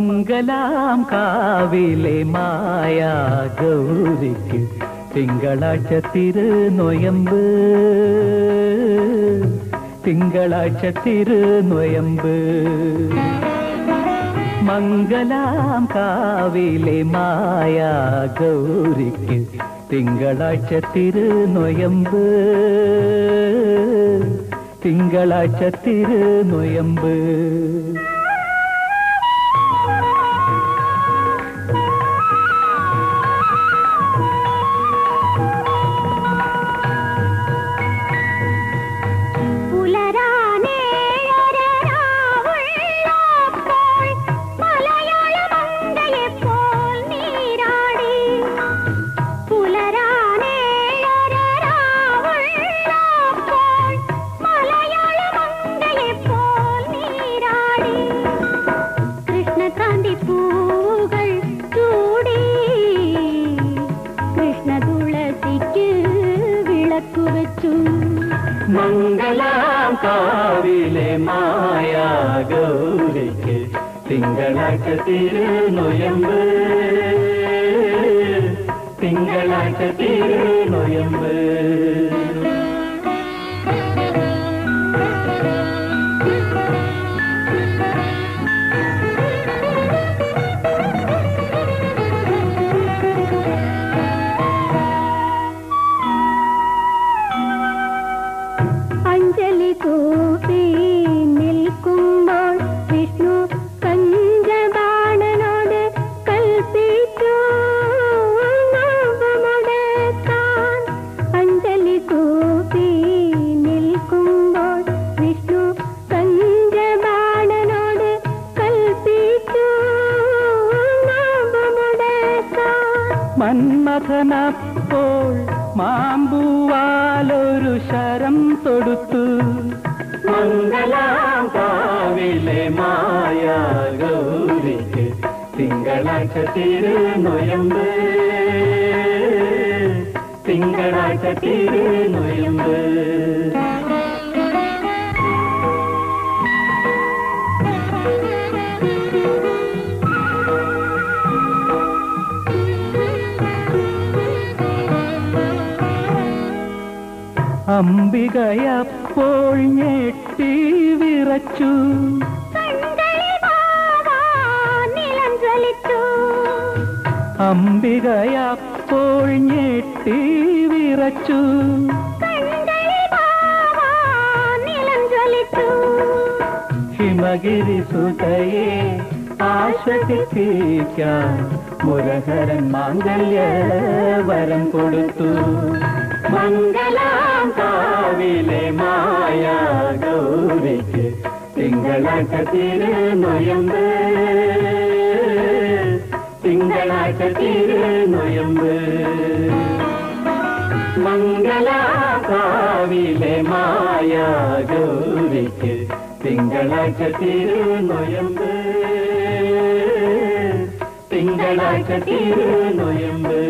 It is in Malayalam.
മംഗലാം കാവിലെ മായാ ഗൗരിക്ക് തിങ്കളാഴ്ച തിരുനൊയമ്പ്, തിങ്കളാഴ്ച തിരുനൊയമ്പ്. മംഗലാം കാവിലെ മായാ ഗൗരിക്ക് തിങ്കളാഴ്ച തിരുനൊയമ്പ്, തിങ്കളാഴ്ച തിരുനൊയമ്പ്. മംഗലാം കാവിലെ മായാ ഗൗരിക്ക് തിങ്കളാഴ്ച തിരുനൊയമ്പ്, തിങ്കളാഴ്ച തിരുനൊയമ്പ്. അഞ്ജലി കൂപ്പി നിൽക്കുമ്പോൾ വിഷ്ണു പഞ്ചബാണനോട് കൽപ്പിച്ചു മുടക്കാൻ. അഞ്ജലി കൂപ്പി നിൽക്കുമ്പോൾ വിഷ്ണു പഞ്ചബാണനോട് കൽപ്പിച്ചു മുടക്കാൻ. മന്മഥനപ്പോൾ മാമ്പൂവാലൊരു ശരം തൊടുത്തു. മംഗലാം കാവിലെ മായാ ഗൗരിക്ക് തിങ്കളാഴ്ച തിരുനൊയമ്പ്, തിങ്കളാഴ്ച തിരുനൊയമ്പ്. അംബികയപ്പോൾ ഞെട്ടി വിറച്ചു. അംബികയപ്പോൾ ഞെട്ടി വിറച്ചു. ഹിമഗിരി സുതയെ ആശ്വസിപ്പിക്കാൻ മുരഹരൻ മാംഗല്യ വരം കൊടുത്തു. മംഗലാം കാവിലെ മായാ ഗൗരിക്ക് തിങ്കളാഴ്ച തിരുനൊയമ്പ്, തിങ്കളാഴ്ച തിരുനൊയമ്പ്. മംഗലാം കാവിലെ മായാ ഗൗരിക്ക് തിങ്കളാഴ്ച തിരുനൊയമ്പ്, തിങ്കളാഴ്ച തിരുനൊയമ്പ്.